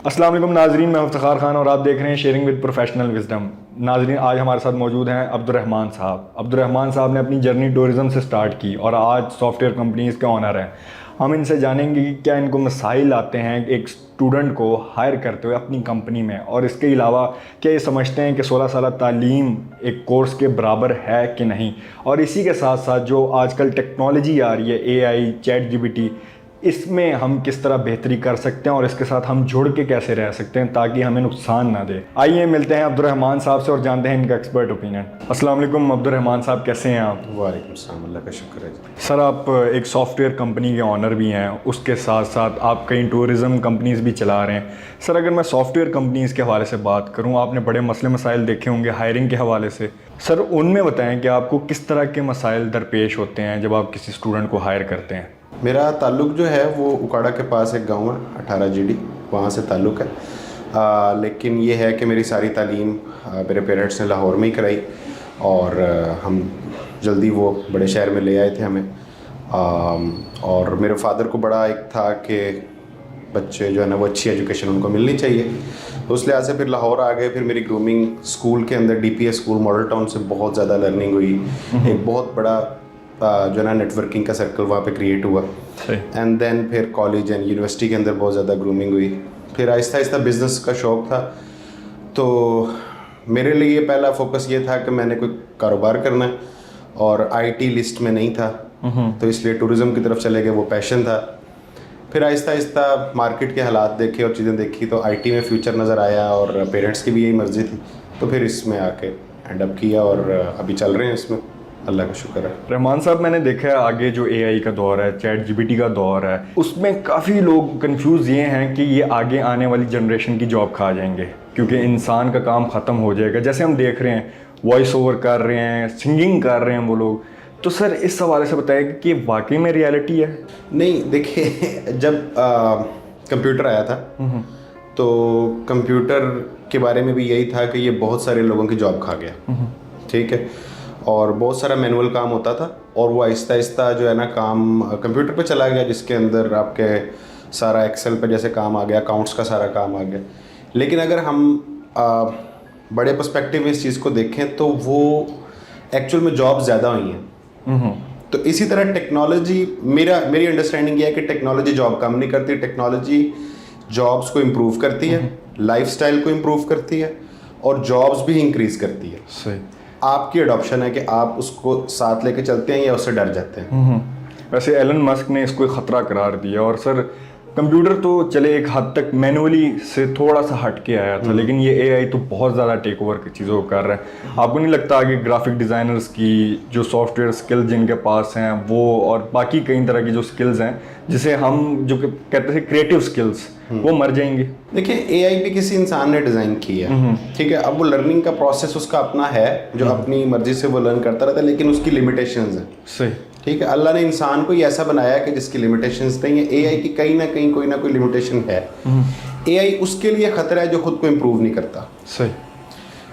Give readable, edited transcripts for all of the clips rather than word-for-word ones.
अस्सलाम वालेकुम नाजरीन, मैं इफ्तिखार खान और आप देख रहे हैं शेयरिंग विद प्रोफेशनल विजडम। नाजरीन, आज हमारे साथ मौजूद हैं अब्दुर्रहमान साहब। अब्दुर्रहमान साहब ने अपनी जर्नी टूरिज़्म से स्टार्ट की और आज सॉफ्टवेयर कंपनीज़ के ऑनर हैं। हम इनसे जानेंगे कि क्या इनको मसाइल आते हैं एक स्टूडेंट को हायर करते हुए अपनी कंपनी में, और इसके अलावा क्या ये समझते हैं कि 16 साल तालीम एक कोर्स के बराबर है कि नहीं। और इसी के साथ साथ जो आजकल टेक्नोलॉजी आ रही है, AI, ChatGPT, इसमें हम किस तरह बेहतरी कर सकते हैं और इसके साथ हम जुड़ के कैसे रह सकते हैं ताकि हमें नुकसान ना दे। आइए मिलते हैं अब्दुर्रहमान साहब से और जानते हैं इनका एक्सपर्ट ओपिनियन। अस्सलाम वालेकुम अब्दुर्रहमान साहब, कैसे हैं आप? वालेकुम सलाम, अल्लाह का शुक्र है जी। सर, आप एक सॉफ्टवेयर कंपनी के ऑनर भी हैं, उसके साथ साथ आप कई टूरिज़म कंपनीज़ भी चला रहे हैं। सर, अगर मैं सॉफ्टवेयर कंपनीज़ के हवाले से बात करूं, आपने बड़े मसले मसाइल देखे होंगे हायरिंग के हवाले से। सर, उनमें बताएं कि आपको किस तरह के मसाइल दरपेश होते हैं जब आप किसी स्टूडेंट को हायर करते हैं। मेरा ताल्लुक़ जो है वो उकाड़ा के पास एक गांव है 18 GD, वहाँ से ताल्लुक़ है। लेकिन ये है कि मेरी सारी तालीम मेरे पेरेंट्स ने लाहौर में ही कराई और हम जल्दी वो बड़े शहर में ले आए थे हमें। और मेरे फादर को बड़ा एक था कि बच्चे जो है ना वो अच्छी एजुकेशन उनको मिलनी चाहिए, तो उस लिहाज से फिर लाहौर आ गए। फिर मेरी ग्रूमिंग स्कूल के अंदर DPS स्कूल मॉडल टाउन से बहुत ज़्यादा लर्निंग हुई। एक बहुत बड़ा जो है ना नेटवर्किंग का सर्कल वहाँ पे क्रिएट हुआ। एंड देन फिर कॉलेज एंड यूनिवर्सिटी के अंदर बहुत ज़्यादा ग्रूमिंग हुई। फिर आहिस्ता आहिस्ता बिज़नेस का शौक़ था, तो मेरे लिए पहला फोकस ये था कि मैंने कोई कारोबार करना है, और IT लिस्ट में नहीं था, तो इसलिए टूरिज़्म की तरफ चले गए, वो पैशन था। फिर आहिस्ता आहिस्ता मार्केट के हालात देखे और चीज़ें देखी तो IT में फ्यूचर नज़र आया और पेरेंट्स की भी यही मर्ज़ी थी, तो फिर इसमें आके एंड अप किया और अभी चल रहे हैं इसमें, अल्लाह का शुक्र है। रहमान साहब, मैंने देखा है आगे जो AI का दौर है, ChatGPT का दौर है, उसमें काफ़ी लोग कंफ्यूज ये हैं कि ये आगे आने वाली जनरेशन की जॉब खा जाएंगे क्योंकि इंसान का काम ख़त्म हो जाएगा। जैसे हम देख रहे हैं वॉइस ओवर कर रहे हैं, सिंगिंग कर रहे हैं वो लोग। तो सर, इस हवाले से बताइए कि वाकई में रियलिटी है? नहीं, देखिए, जब कंप्यूटर आया था तो कंप्यूटर के बारे में भी यही था कि ये बहुत सारे लोगों की जॉब खा गया, ठीक है। और बहुत सारा मैनुअल काम होता था और वो आहिस्ता आहिस्ता जो है ना काम कंप्यूटर पे चला गया, जिसके अंदर आपके सारा एक्सेल पे जैसे काम आ गया, अकाउंट्स का सारा काम आ गया। लेकिन अगर हम बड़े पर्सपेक्टिव में इस चीज़ को देखें तो वो एक्चुअल में जॉब ज़्यादा हुई हैं। तो इसी तरह टेक्नोलॉजी, मेरी अंडरस्टैंडिंग ये है कि टेक्नोलॉजी जॉब कम नहीं करती, टेक्नोलॉजी जॉब्स को इम्प्रूव करती है, लाइफस्टाइल को इम्प्रूव करती है और जॉब्स भी इंक्रीज़ करती है। सही। आपकी अडॉप्शन है कि आप उसको साथ लेके चलते हैं या उससे डर जाते हैं। वैसे एलन मस्क ने इसको एक ख़तरा करार दिया, और सर कंप्यूटर तो चले एक हद तक मैनुअली से थोड़ा सा हट के आया था, लेकिन ये AI तो बहुत ज़्यादा टेक ओवर की चीज़ों को कर रहा है। आपको नहीं लगता आगे ग्राफिक डिज़ाइनर्स की जो सॉफ्टवेयर स्किल्स जिनके पास हैं वो, और बाकी कई तरह की जो स्किल्स हैं जिसे हम जो कहते हैं क्रिएटिव स्किल्स, वो मर जाएंगे? देखिए, AI भी किसी इंसान ने डिज़ाइन की है, ठीक है। अब वो लर्निंग का प्रोसेस उसका अपना है जो अपनी मर्जी से वो लर्न करता रहता है, लेकिन उसकी लिमिटेशंस हैं। सही, ठीक है। अल्लाह ने इंसान को ही ऐसा बनाया है कि जिसकी लिमिटेशंस नहीं है। AI की कहीं ना कहीं कोई ना कोई लिमिटेशन है। AI उसके लिए खतरा है जो खुद को इम्प्रूव नहीं करता। सही।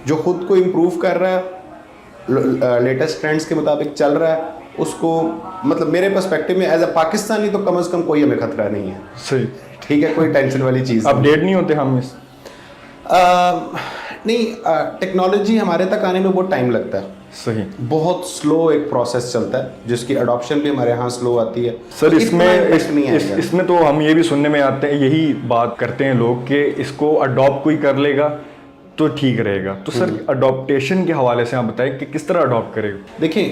जो खुद को इम्प्रूव कर रहा है, लेटेस्ट ट्रेंड्स के मुताबिक चल रहा है, उसको मतलब मेरे पर्सपेक्टिव में एज अ पाकिस्तानी तो कम से कम कोई हमें खतरा नहीं है। सही, ठीक है, कोई टेंशन वाली चीज़ अपडेट नहीं होते हम इस नहीं। टेक्नोलॉजी हमारे तक आने में बहुत टाइम लगता है। सही। बहुत स्लो एक प्रोसेस चलता है जिसकी अडॉप्शन भी हमारे यहाँ स्लो आती है। सर, तो इसमें तो हम ये भी सुनने में आते हैं, यही बात करते हैं लोग कि इसको अडॉप्ट कोई कर लेगा तो ठीक रहेगा। तो सर, अडॉप्टेशन के हवाले से आप बताएं कि किस तरह अडॉप्ट करेगा? देखिए,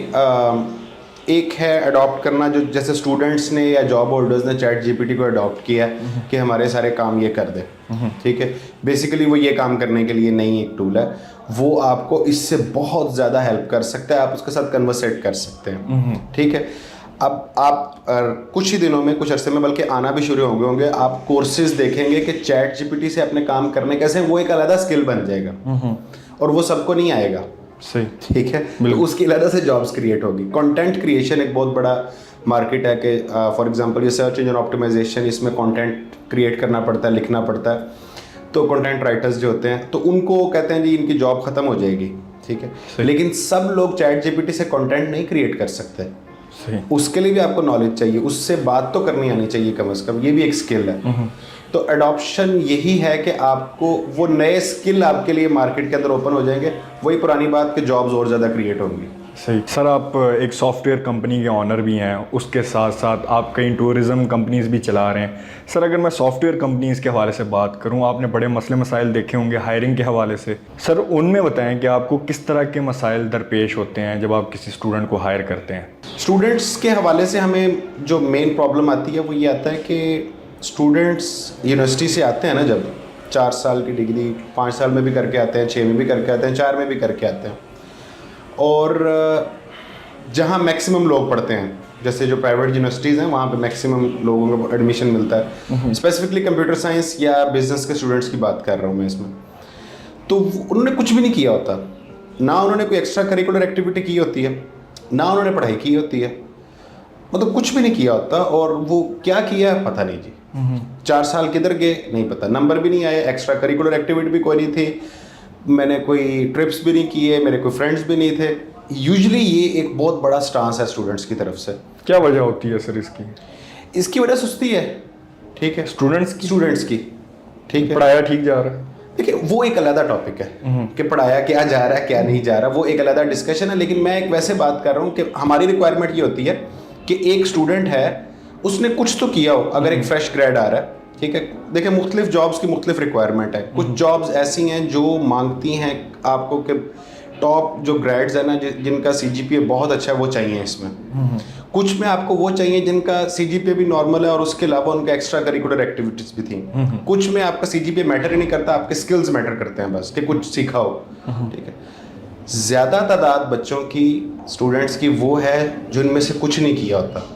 एक है अडॉप्ट करना, जो जैसे स्टूडेंट्स ने या जॉब होल्डर्स ने ChatGPT को अडॉप्ट किया कि हमारे सारे काम ये कर दे, ठीक है। बेसिकली वो ये काम करने के लिए नहीं एक टूल है, वो आपको इससे बहुत ज़्यादा हेल्प कर सकता है, आप उसके साथ कन्वर्सेट कर सकते हैं, ठीक है। अब आप कुछ ही दिनों में, कुछ अरसे में, बल्कि आना भी शुरू होंगे, आप कोर्सेज देखेंगे कि ChatGPT से अपने काम करने कैसे, वो एक अलग स्किल बन जाएगा और वो सबको नहीं आएगा। सही, ठीक है। तो उसकी अलग से जॉब्स क्रिएट होगी। कंटेंट क्रिएशन एक बहुत बड़ा मार्केट है कि फॉर एग्जांपल ये सर्च इंजन ऑप्टिमाइजेशन, इसमें कंटेंट क्रिएट करना पड़ता है, लिखना पड़ता है। तो कंटेंट राइटर्स जो होते हैं तो उनको कहते हैं जी इनकी जॉब खत्म हो जाएगी, ठीक है। लेकिन सब लोग ChatGPT से कंटेंट नहीं क्रिएट कर सकते। सही। उसके लिए भी आपको नॉलेज चाहिए, उससे बात तो करनी आनी चाहिए कम से कम, ये भी एक स्किल है। तो एडॉप्शन यही है कि आपको वो नए स्किल आपके लिए मार्केट के अंदर ओपन हो जाएंगे, वही पुरानी बात कि जॉब्स और ज़्यादा क्रिएट होंगी। सही। सर आप एक सॉफ्टवेयर कंपनी के ऑनर भी हैं, उसके साथ साथ आप कई टूरिज़्म कंपनीज़ भी चला रहे हैं। सर अगर मैं सॉफ्टवेयर कंपनीज़ के हवाले से बात करूं, आपने बड़े मसले मसाइल देखे होंगे हायरिंग के हवाले से। सर उनमें बताएं कि आपको किस तरह के मसाइल दरपेश होते हैं जब आप किसी स्टूडेंट को हायर करते हैं। स्टूडेंट्स के हवाले से हमें जो मेन प्रॉब्लम आती है वो ये आता है कि स्टूडेंट्स यूनिवर्सिटी से आते हैं ना, जब 4 साल की डिग्री 5 साल में भी करके आते हैं, 6 में भी करके आते हैं, 4 में भी करके आते हैं, और जहाँ मैक्सिमम लोग पढ़ते हैं, जैसे जो प्राइवेट यूनिवर्सिटीज़ हैं वहाँ पे मैक्सिमम लोगों को एडमिशन मिलता है। स्पेसिफिकली कंप्यूटर साइंस या बिजनेस के स्टूडेंट्स की बात कर रहा हूँ मैं इसमें। तो उन्होंने कुछ भी नहीं किया होता, ना उन्होंने कोई एक्स्ट्रा करिकुलर एक्टिविटी की होती है, ना उन्होंने पढ़ाई की होती है, मतलब कुछ भी नहीं किया होता। और वो क्या किया पता नहीं जी। 4 साल किधर गए नहीं पता, नंबर भी नहीं आए, एक्स्ट्रा करिकुलर एक्टिविटी भी कोई नहीं थी, मैंने कोई ट्रिप्स भी नहीं किए, मेरे कोई फ्रेंड्स भी नहीं थे। यूजुअली ये एक बहुत बड़ा स्टांस है स्टूडेंट्स की तरफ से। क्या वजह होती है सर इसकी? इसकी वजह सुस्ती है, ठीक है, स्टूडेंट्स की, ठीक है। पढ़ाया ठीक जा रहा है, देखिए वो एक अलग टॉपिक है कि पढ़ाया क्या जा रहा है क्या नहीं जा रहा, वो एक अलग डिस्कशन है। लेकिन मैं एक वैसे बात कर रहा हूँ कि हमारी रिक्वायरमेंट ये होती है कि एक स्टूडेंट है, उसने कुछ तो किया हो। अगर एक फ्रेश ग्रेड आ रहा है, ठीक है, देखिए मुख्तलिफ जॉब्स की मुख्तलिफ रिक्वायरमेंट है। कुछ जॉब्स ऐसी हैं जो मांगती हैं आपको कि टॉप जो ग्रेड्स है ना, जिनका सीजीपीए बहुत अच्छा है, वो चाहिए इसमें। कुछ में आपको वो चाहिए जिनका सीजीपीए भी नॉर्मल है और उसके अलावा उनका एक्स्ट्रा करिकुलर एक्टिविटीज भी थी। कुछ में आपका सीजीपीए मैटर ही नहीं करता, आपके स्किल्स मैटर करते हैं बस कि कुछ सीखा हो, ठीक है। ज़्यादा तादाद बच्चों की, स्टूडेंट्स की वो है जिनमें से कुछ नहीं किया होता,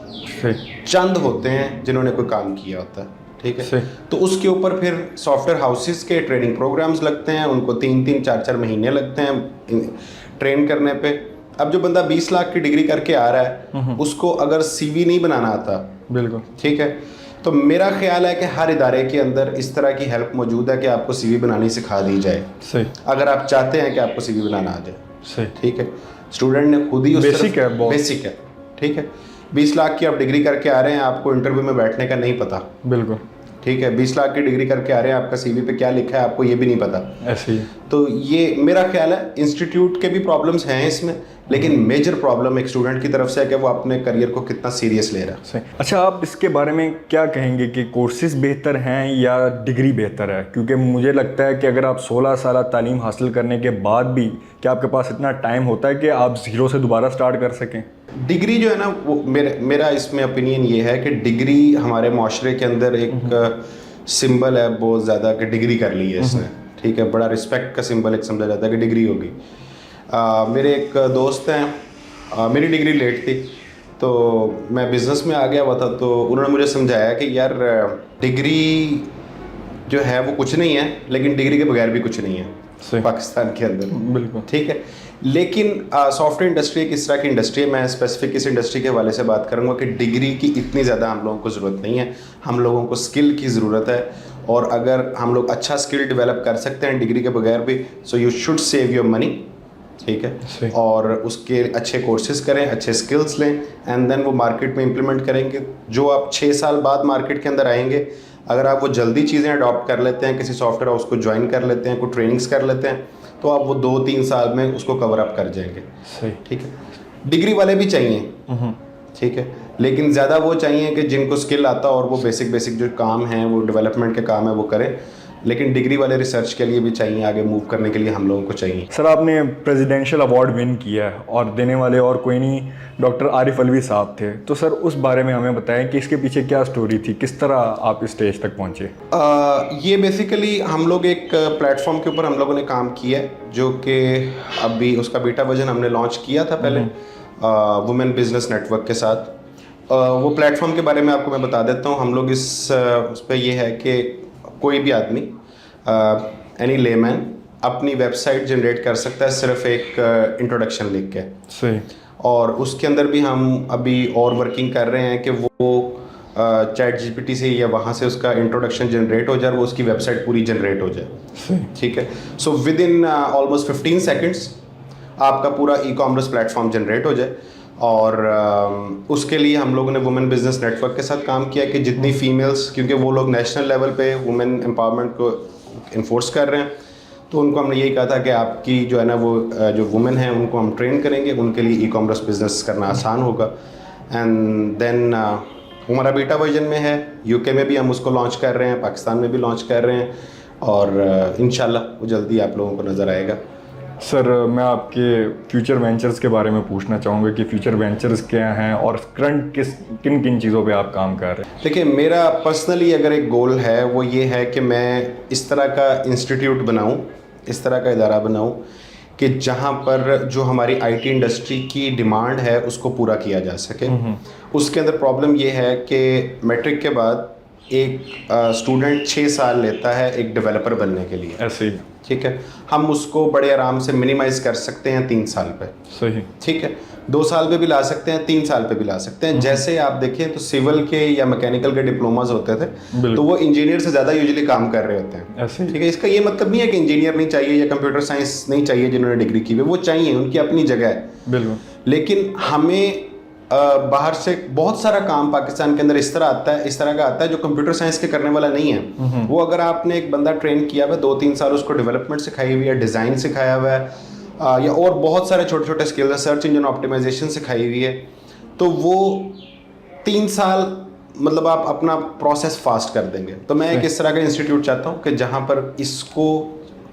चंद होते हैं जिन्होंने कोई काम किया होता है, ठीक है। तो उसके ऊपर फिर सॉफ्टवेयर हाउसेस के ट्रेनिंग प्रोग्राम्स लगते हैं, उनको 3-3, 4-4 महीने लगते हैं ट्रेन करने पे। अब जो बंदा 20 लाख की डिग्री करके आ रहा है, उसको अगर सीवी नहीं बनाना आता, बिल्कुल ठीक है, तो मेरा ख्याल है कि हर इदारे के अंदर इस तरह की हेल्प मौजूद है कि आपको सीवी बनानी सिखा दी जाए। सही। अगर आप चाहते हैं कि आपको सीवी बनाना आ जाए, सही, ठीक है। स्टूडेंट ने खुद ही उस बेसिक है, बेसिक है, ठीक है। 20 लाख की आप डिग्री करके आ रहे हैं, आपको इंटरव्यू में बैठने का नहीं पता, बिल्कुल ठीक है। 20 लाख की डिग्री करके आ रहे हैं, आपका सीवी पे क्या लिखा है आपको ये भी नहीं पता, ऐसे ही। तो ये मेरा ख्याल है इंस्टीट्यूट के भी प्रॉब्लम्स हैं इसमें, लेकिन मेजर प्रॉब्लम एक स्टूडेंट की तरफ से है कि वो अपने करियर को कितना सीरियस ले रहा है। अच्छा, आप इसके बारे में क्या कहेंगे कि कोर्सेज बेहतर हैं या डिग्री बेहतर है? क्योंकि मुझे लगता है कि अगर आप 16 साल तालीम हासिल करने के बाद भी क्या आपके पास इतना टाइम होता है कि आप ज़ीरो से दोबारा स्टार्ट कर सकें? डिग्री जो है ना, वो मेरा इसमें ओपिनियन ये है कि डिग्री हमारे माशरे के अंदर एक सिंबल है बहुत ज़्यादा कि डिग्री कर ली है इसने, ठीक है, बड़ा रिस्पेक्ट का सिंबल एक समझा जाता है कि डिग्री होगी। मेरे एक दोस्त हैं, मेरी डिग्री लेट थी तो मैं बिज़नेस में आ गया हुआ था, तो उन्होंने मुझे समझाया कि यार डिग्री जो है वो कुछ नहीं है, लेकिन डिग्री के बगैर भी कुछ नहीं है पाकिस्तान के अंदर, बिल्कुल ठीक है। लेकिन सॉफ्टवेयर इंडस्ट्री एक इस तरह की इंडस्ट्री है, मैं स्पेसिफिक इस इंडस्ट्री के हवाले से बात करूँगा कि डिग्री की इतनी ज़्यादा हम लोगों को ज़रूरत नहीं है, हम लोगों को स्किल की ज़रूरत है। और अगर हम लोग अच्छा स्किल डेवलप कर सकते हैं डिग्री के बगैर भी, so you should save your money, ठीक है, और उसके अच्छे कोर्सेज करें, अच्छे स्किल्स लें, एंड देन वो मार्केट में इम्प्लीमेंट करेंगे। जो आप 6 साल बाद मार्केट के अंदर आएंगे, अगर आप वो जल्दी चीज़ें अडॉप्ट कर लेते हैं, किसी सॉफ्टवेयर हाउस को ज्वाइन कर लेते हैं, कोई ट्रेनिंग्स कर लेते हैं, तो आप वो 2-3 साल में उसको कवर अप कर जाएंगे, सही, ठीक है। डिग्री वाले भी चाहिए, ठीक है, लेकिन ज़्यादा वो चाहिए कि जिनको स्किल आता और वो बेसिक जो काम हैं, वो डेवलपमेंट के काम है वो करें। लेकिन डिग्री वाले रिसर्च के लिए भी चाहिए, आगे मूव करने के लिए हम लोगों को चाहिए। सर आपने प्रेसिडेंशियल अवार्ड विन किया है और देने वाले और कोई नहीं डॉक्टर आरिफ अलवी साहब थे, तो सर उस बारे में हमें बताएं कि इसके पीछे क्या स्टोरी थी, किस तरह आप इस स्टेज तक पहुंचे? ये बेसिकली हम लोग एक प्लेटफॉर्म के ऊपर हम लोगों ने काम किया है, जो कि अभी उसका बीटा वर्जन हमने लॉन्च किया था पहले वुमेन बिजनेस नेटवर्क के साथ। वो प्लेटफॉर्म के बारे में आपको मैं बता देता हूँ। हम लोग उस पर ये है कि कोई भी आदमी, एनी लेमैन, अपनी वेबसाइट जनरेट कर सकता है सिर्फ एक इंट्रोडक्शन लिख के, सही। और उसके अंदर भी हम अभी और वर्किंग कर रहे हैं कि वो चैट जीपीटी से या वहाँ से उसका इंट्रोडक्शन जनरेट हो जाए, वो उसकी वेबसाइट पूरी जनरेट हो जाए, ठीक है। So with in almost 15 seconds आपका पूरा ई कॉमर्स प्लेटफॉर्म जनरेट हो जाए। और उसके लिए हम लोगों ने वुमेन बिजनेस नेटवर्क के साथ काम किया कि जितनी फीमेल्स, क्योंकि वो लोग नेशनल लेवल पे वुमेन एम्पावरमेंट को इन्फोर्स कर रहे हैं, तो उनको हमने यही कहा था कि आपकी जो है ना वो जो वुमेन हैं उनको हम ट्रेन करेंगे, उनके लिए ई कॉमर्स बिजनेस करना आसान होगा। एंड देन हमारा बीटा वर्जन में है, यूके में भी हम उसको लॉन्च कर रहे हैं, पाकिस्तान में भी लॉन्च कर रहे हैं, और इंशाल्लाह वो जल्दी आप लोगों को नज़र आएगा। सर मैं आपके फ्यूचर वेंचर्स के बारे में पूछना चाहूँगा कि फ्यूचर वेंचर्स क्या हैं और करंट किन किन चीज़ों पे आप काम कर रहे हैं। देखिए, मेरा पर्सनली अगर एक गोल है वो ये है कि मैं इस तरह का इंस्टीट्यूट बनाऊं, इस तरह का इदारा बनाऊं कि जहां पर जो हमारी आईटी इंडस्ट्री की डिमांड है उसको पूरा किया जा सके। उसके अंदर प्रॉब्लम ये है कि मैट्रिक के बाद एक स्टूडेंट 6 साल लेता है एक डेवलपर बनने के लिए, ऐसे ही ठीक है। हम उसको बड़े आराम से मिनिमाइज़ कर सकते हैं 3 साल पे, सही, ठीक है। 2 साल पे भी ला सकते हैं, 3 साल पे भी ला सकते हैं। जैसे आप देखें तो सिविल के या मैकेनिकल के डिप्लोमास होते थे, तो वो इंजीनियर से ज़्यादा यूजुअली काम कर रहे होते हैं, ऐसे ही। ठीक है। इसका ये मतलब नहीं है कि इंजीनियर नहीं चाहिए या कंप्यूटर साइंस नहीं चाहिए जिन्होंने डिग्री की हुई, वो चाहिए, उनकी अपनी जगह है, बिल्कुल। लेकिन हमें बाहर से बहुत सारा काम पाकिस्तान के अंदर इस तरह आता है, इस तरह का आता है जो कंप्यूटर साइंस के करने वाला नहीं है। वो अगर आपने एक बंदा ट्रेन किया हुआ है, 2-3 साल उसको डेवलपमेंट सिखाई हुई है, डिज़ाइन सिखाया हुआ है, या और बहुत सारे छोटे छोटे स्किल्स हैं, सर्च इंजन ऑप्टिमाइजेशन सिखाई हुई है, तो वो 3 साल मतलब आप अपना प्रोसेस फास्ट कर देंगे। तो मैं एक इस तरह का इंस्टीट्यूट चाहता हूँ कि जहाँ पर इसको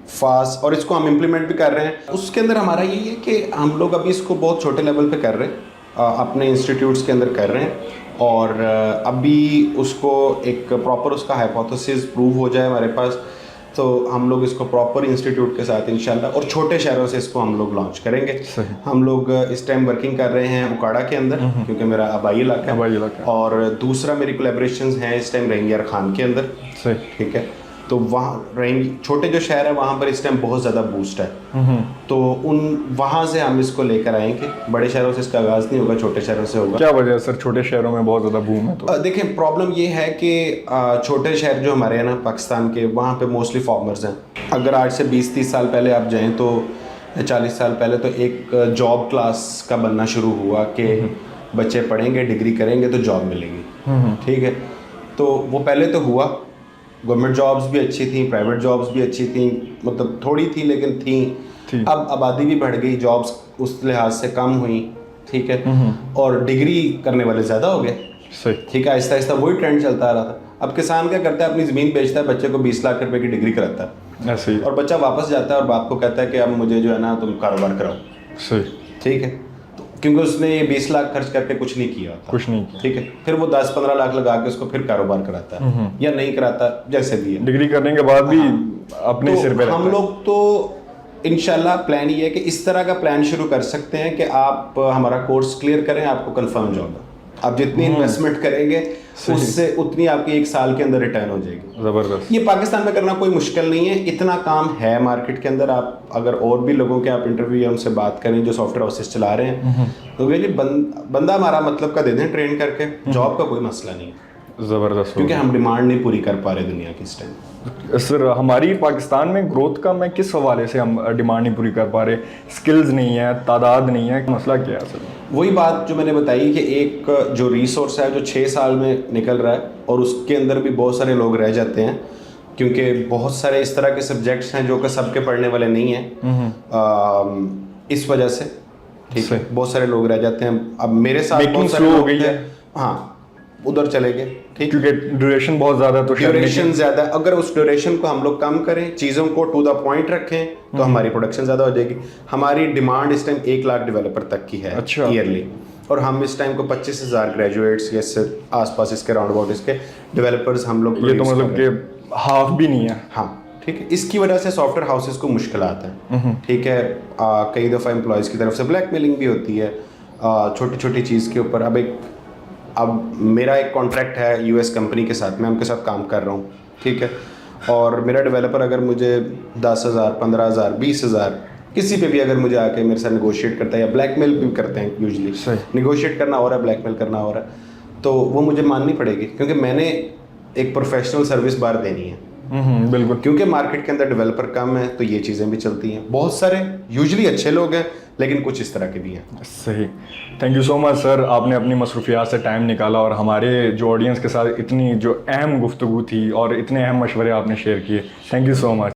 फास्ट, और इसको हम इम्प्लीमेंट भी कर रहे हैं। उसके अंदर हमारा यही है कि हम लोग अभी इसको बहुत छोटे लेवल पे कर रहे हैं, अपने इंस्टीट्यूट्स के अंदर कर रहे हैं, और अभी उसको एक प्रॉपर उसका हाइपोथेसिस प्रूव हो जाए हमारे पास, तो हम लोग इसको प्रॉपर इंस्टीट्यूट के साथ इंशाल्लाह और छोटे शहरों से इसको हम लोग लॉन्च करेंगे। हम लोग इस टाइम वर्किंग कर रहे हैं उकाड़ा के अंदर, क्योंकि मेरा आबाई इलाका है, और दूसरा मेरी कोलैबोरेशंस हैं इस टाइम रहीम यार खान के अंदर, ठीक है। तो वहाँ रहीम, छोटे जो शहर है वहाँ पर इस टाइम बहुत ज़्यादा बूस्ट है, तो उन वहाँ से हम इसको लेकर आएंगे। बड़े शहरों से इसका आगाज़ नहीं होगा, छोटे शहरों से होगा। क्या वजह है सर, छोटे शहरों में बहुत ज़्यादा बूम है? तो देखें, प्रॉब्लम ये है कि छोटे शहर जो हमारे हैं ना पाकिस्तान के, वहाँ पे मोस्टली फार्मर्स हैं। अगर आज से 20-30 साल पहले आप जाएं तो 40 साल पहले तो एक जॉब क्लास का बनना शुरू हुआ कि बच्चे पढ़ेंगे, डिग्री करेंगे तो जॉब मिलेगी, ठीक है। तो वो पहले तो हुआ, गवर्नमेंट जॉब्स भी अच्छी थी, प्राइवेट जॉब्स भी अच्छी थी, मतलब थोड़ी थी लेकिन थी। अब आबादी भी बढ़ गई, जॉब्स उस लिहाज से कम हुई, ठीक है, और डिग्री करने वाले ज़्यादा हो गए, सही, ठीक है। आहिस्ता आहिस्ता वही ट्रेंड चलता आ रहा था। अब किसान क्या करता है, अपनी ज़मीन बेचता है, बच्चे को 20 लाख रुपए की डिग्री कराता है, ऐसे ही, और बच्चा वापस जाता है और बाप को कहता है कि अब मुझे जो है ना तुम कारोबार कराओ, सही, ठीक है। क्योंकि उसने ये 20 लाख खर्च करके कुछ नहीं किया होता, कुछ नहीं किया, ठीक है। फिर वो 10-15 लाख लगा के उसको फिर कारोबार कराता है या नहीं कराता, जैसे भी है। डिग्री करने के बाद भी अपने सिर पे हम लोग तो इंशाल्लाह प्लान ये है कि इस तरह का प्लान शुरू कर सकते हैं कि आप हमारा कोर्स क्लियर करें, आपको कंफर्म जॉब है। आप जितनी इन्वेस्टमेंट करेंगे उससे उतनी आपकी 1 साल के अंदर रिटर्न हो जाएगी। ज़बरदस्त। ये पाकिस्तान में करना कोई मुश्किल नहीं है, इतना काम है मार्केट के अंदर। आप अगर और भी लोगों के आप इंटरव्यू या उनसे बात करें जो सॉफ्टवेयर हाउसेस चला रहे हैं, तो ये बंदा हमारा मतलब का दे दें ट्रेन करके, जॉब का कोई मसला नहीं है। ज़बरदस्त, क्योंकि हम डिमांड नहीं पूरी कर पा रहे दुनिया की इस टाइम। सर हमारी पाकिस्तान में ग्रोथ का मैं किस हवाले से हम डिमांड नहीं पूरी कर पा रहे? स्किल्स नहीं है, तादाद नहीं है, मसला क्या है सर? वही बात जो मैंने बताई कि एक जो रिसोर्स है जो 6 साल में निकल रहा है, और उसके अंदर भी बहुत सारे लोग रह जाते हैं, क्योंकि बहुत सारे इस तरह के सब्जेक्ट्स हैं जो कि सबके पढ़ने वाले नहीं हैं, इस वजह से, ठीक है, बहुत सारे लोग रह जाते हैं। अब मेरे साथ बहुत सारे लोग हैं, हाँ, उधर चले गए, ठीक, क्योंकि ड्यूरेशन बहुत ज़्यादा, तो ड्यूरेशन ज़्यादा। अगर उस ड्यूरेशन को हम लोग कम करें, चीज़ों को टू द पॉइंट रखें, तो हमारी प्रोडक्शन ज़्यादा हो जाएगी। हमारी डिमांड इस टाइम 1 लाख डेवलपर तक की है ईयरली, और हम इस टाइम को 25,000 ग्रेजुएट्स या इससे आसपास इसके राउंड अबाउट इसके डेवलपर्स हम लोग, ये तो मतलब कि हाफ भी नहीं है, हाँ, ठीक है। इसकी वजह से सॉफ्टवेयर हाउसेस को मुश्किल आता है, ठीक है। कई दफ़ा एम्प्लॉयज़ की तरफ से ब्लैकमेलिंग भी होती है छोटी छोटी चीज़ के ऊपर। अब मेरा एक कॉन्ट्रैक्ट है यूएस कंपनी के साथ, मैं उनके साथ काम कर रहा हूँ, ठीक है, और मेरा डेवलपर अगर मुझे 10,000, 15,000, 20,000 किसी पे भी अगर मुझे आके मेरे साथ नेगोशिएट करता है, या ब्लैकमेल भी करते हैं यूजुअली, नेगोशिएट करना हो रहा है, ब्लैकमेल करना हो रहा है, तो वो मुझे माननी पड़ेगी, क्योंकि मैंने एक प्रोफेशनल सर्विस बार देनी है। बिल्कुल, क्योंकि मार्केट के अंदर डेवलपर कम है, तो ये चीज़ें भी चलती हैं। बहुत सारे यूजुअली अच्छे लोग हैं लेकिन कुछ इस तरह के भी हैं। सही। Thank you so much sir, आपने अपनी मसरूफियात से टाइम निकाला और हमारे जो ऑडियंस के साथ इतनी जो अहम गुफ्तगू थी और इतने अहम मशवरे आपने शेयर किए। Thank you so much.